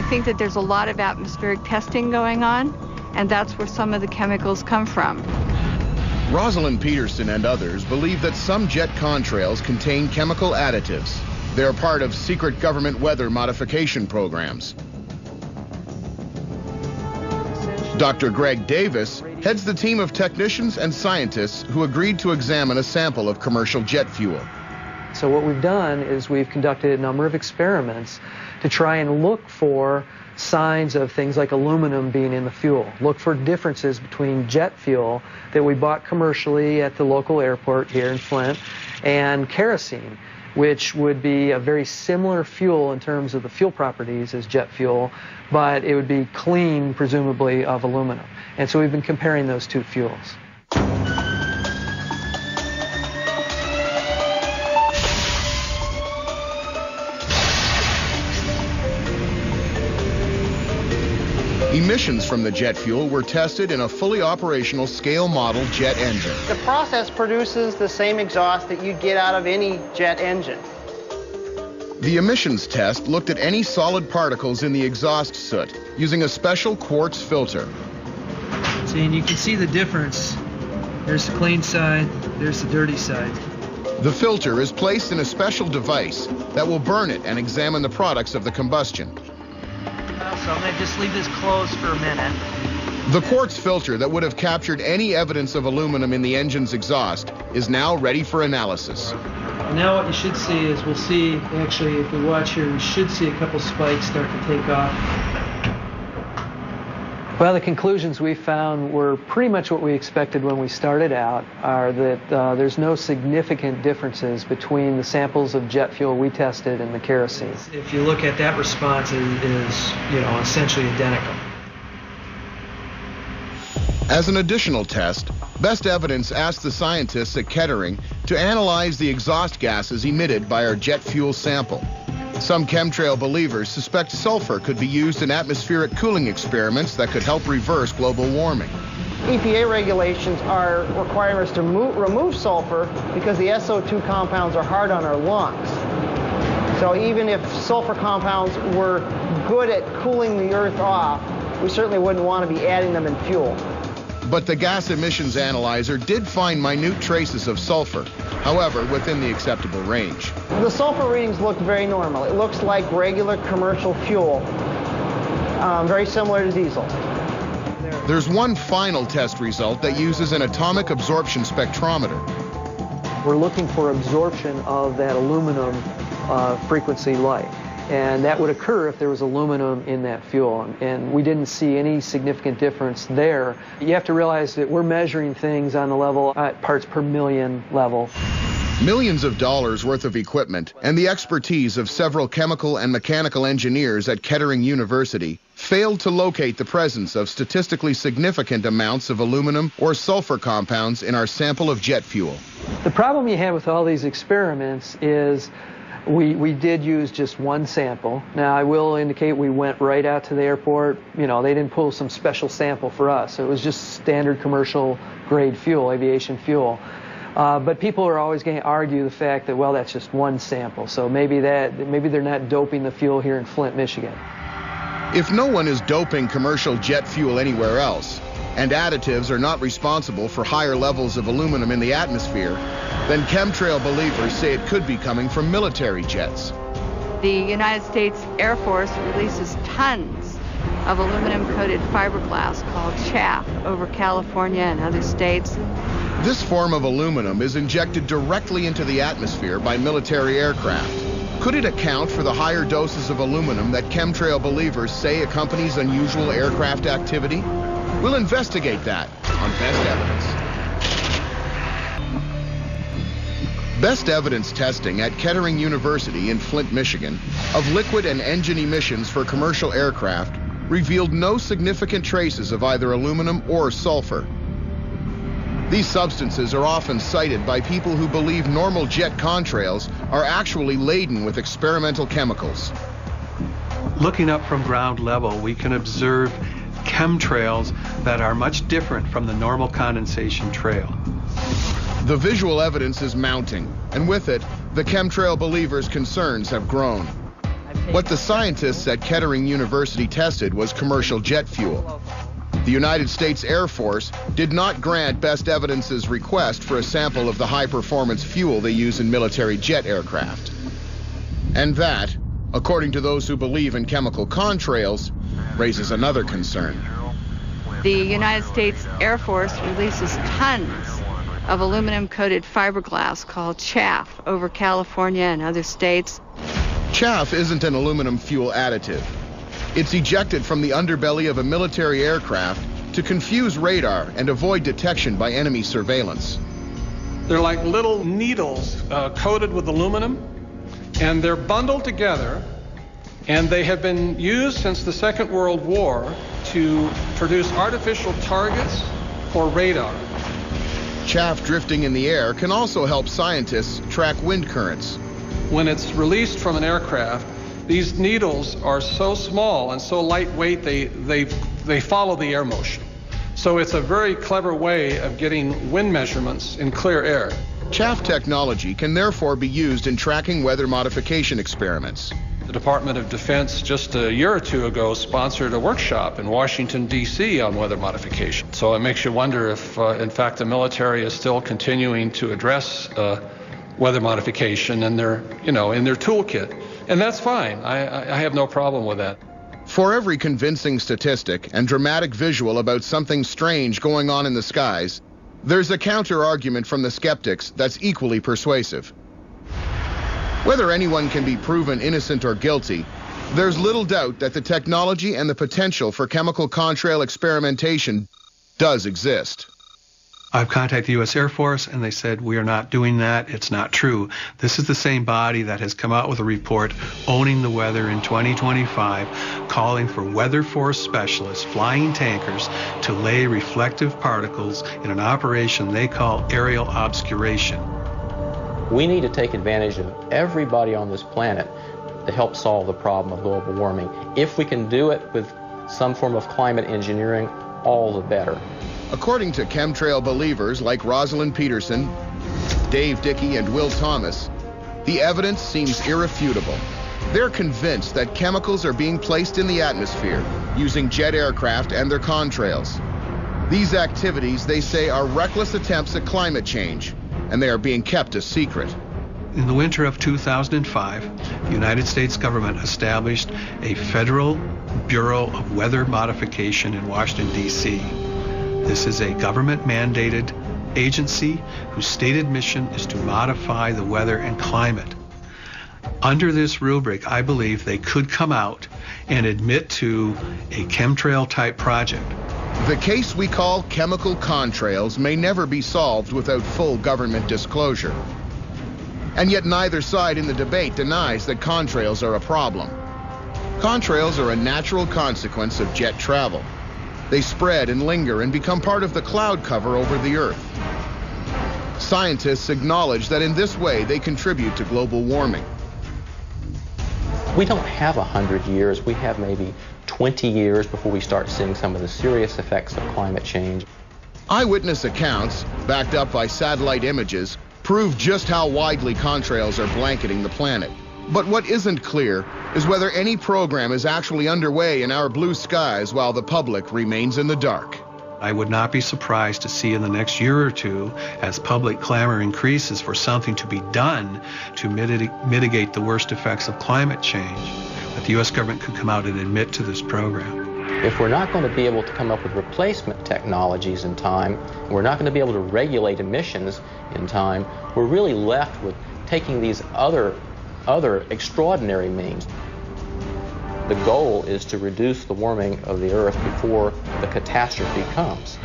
think that there's a lot of atmospheric testing going on, and that's where some of the chemicals come from. Rosalind Peterson and others believe that some jet contrails contain chemical additives. They're part of secret government weather modification programs. Dr. Greg Davis heads the team of technicians and scientists who agreed to examine a sample of commercial jet fuel. So what we've done is we've conducted a number of experiments to try and look for signs of things like aluminum being in the fuel. Look for differences between jet fuel that we bought commercially at the local airport here in Flint and kerosene, which would be a very similar fuel in terms of the fuel properties as jet fuel, but it would be clean, presumably, of aluminum. And so we've been comparing those two fuels. Emissions from the jet fuel were tested in a fully operational scale model jet engine. The process produces the same exhaust that you'd get out of any jet engine. The emissions test looked at any solid particles in the exhaust soot using a special quartz filter. See, and you can see the difference. There's the clean side, there's the dirty side. The filter is placed in a special device that will burn it and examine the products of the combustion. So I'm going to just leave this closed for a minute. The quartz filter that would have captured any evidence of aluminum in the engine's exhaust is now ready for analysis. Now what you should see is we'll see, actually, if we watch here, we should see a couple spikes start to take off. Well, the conclusions we found were pretty much what we expected when we started out, are that there's no significant differences between the samples of jet fuel we tested and the kerosene. If you look at that response, it is, essentially identical. As an additional test, Best Evidence asked the scientists at Kettering to analyze the exhaust gases emitted by our jet fuel sample. Some chemtrail believers suspect sulfur could be used in atmospheric cooling experiments that could help reverse global warming. EPA regulations are requiring us to remove sulfur because the SO2 compounds are hard on our lungs. So even if sulfur compounds were good at cooling the Earth off, we certainly wouldn't want to be adding them in fuel. But the gas emissions analyzer did find minute traces of sulfur, however, within the acceptable range. The sulfur readings look very normal. It looks like regular commercial fuel, very similar to diesel. There's one final test result that uses an atomic absorption spectrometer. We're looking for absorption of that aluminum frequency light. And that would occur if there was aluminum in that fuel. And we didn't see any significant difference there. You have to realize that we're measuring things on the level at parts per million level. Millions of dollars worth of equipment and the expertise of several chemical and mechanical engineers at Kettering University failed to locate the presence of statistically significant amounts of aluminum or sulfur compounds in our sample of jet fuel. The problem you have with all these experiments is we did use just one sample. Now, I will indicate we went right out to the airport. They didn't pull some special sample for us. It was just standard commercial grade fuel, aviation fuel. But people are always going to argue the fact that, well, that's just one sample. So maybe they're not doping the fuel here in Flint, Michigan. If no one is doping commercial jet fuel anywhere else, and additives are not responsible for higher levels of aluminum in the atmosphere, then chemtrail believers say it could be coming from military jets. The United States Air Force releases tons of aluminum-coated fiberglass called chaff over California and other states. This form of aluminum is injected directly into the atmosphere by military aircraft. Could it account for the higher doses of aluminum that chemtrail believers say accompanies unusual aircraft activity? We'll investigate that on Best Evidence. Best Evidence testing at Kettering University in Flint, Michigan, of liquid and engine emissions for commercial aircraft revealed no significant traces of either aluminum or sulfur. These substances are often cited by people who believe normal jet contrails are actually laden with experimental chemicals. Looking up from ground level, we can observe chemtrails that are much different from the normal condensation trail. The visual evidence is mounting, and with it, the chemtrail believers' concerns have grown. What the scientists at Kettering University tested was commercial jet fuel. The United States Air Force did not grant Best Evidence's request for a sample of the high-performance fuel they use in military jet aircraft. And that, according to those who believe in chemical contrails, raises another concern. The United States Air Force releases tons of aluminum-coated fiberglass called chaff over California and other states. Chaff isn't an aluminum fuel additive. It's ejected from the underbelly of a military aircraft to confuse radar and avoid detection by enemy surveillance. They're like little needles coated with aluminum, and they're bundled together, and they have been used since the Second World War to produce artificial targets for radar. Chaff drifting in the air can also help scientists track wind currents. When it's released from an aircraft, these needles are so small and so lightweight they follow the air motion. So it's a very clever way of getting wind measurements in clear air. Chaff technology can therefore be used in tracking weather modification experiments. The Department of Defense just a year or two ago sponsored a workshop in Washington, D.C. on weather modification. So it makes you wonder if, in fact, the military is still continuing to address weather modification in their toolkit. And that's fine. I have no problem with that. For every convincing statistic and dramatic visual about something strange going on in the skies, there's a counter-argument from the skeptics that's equally persuasive. Whether anyone can be proven innocent or guilty, there's little doubt that the technology and the potential for chemical contrail experimentation does exist. I've contacted the U.S. Air Force, and they said, we are not doing that. It's not true. This is the same body that has come out with a report owning the weather in 2025, calling for weather force specialists flying tankers to lay reflective particles in an operation they call aerial obscuration. We need to take advantage of everybody on this planet to help solve the problem of global warming. If we can do it with some form of climate engineering, all the better. According to chemtrail believers like Rosalind Peterson, Dave Dickey, and Will Thomas, the evidence seems irrefutable. They're convinced that chemicals are being placed in the atmosphere using jet aircraft and their contrails. These activities, they say, are reckless attempts at climate change, and they are being kept a secret. In the winter of 2005, the United States government established a Federal Bureau of Weather Modification in Washington, D.C. This is a government-mandated agency whose stated mission is to modify the weather and climate. Under this rubric, I believe they could come out and admit to a chemtrail-type project. The case we call chemical contrails may never be solved without full government disclosure. And yet neither side in the debate denies that contrails are a problem. Contrails are a natural consequence of jet travel. They spread and linger and become part of the cloud cover over the Earth. Scientists acknowledge that in this way they contribute to global warming. We don't have 100 years. We have maybe 20 years before we start seeing some of the serious effects of climate change. Eyewitness accounts, backed up by satellite images, prove just how widely contrails are blanketing the planet. But what isn't clear is whether any program is actually underway in our blue skies while the public remains in the dark. I would not be surprised to see in the next year or two, as public clamor increases for something to be done to mitigate the worst effects of climate change, that the U.S. government could come out and admit to this program. If we're not going to be able to come up with replacement technologies in time, we're not going to be able to regulate emissions in time, we're really left with taking these other extraordinary means. The goal is to reduce the warming of the Earth before the catastrophe comes.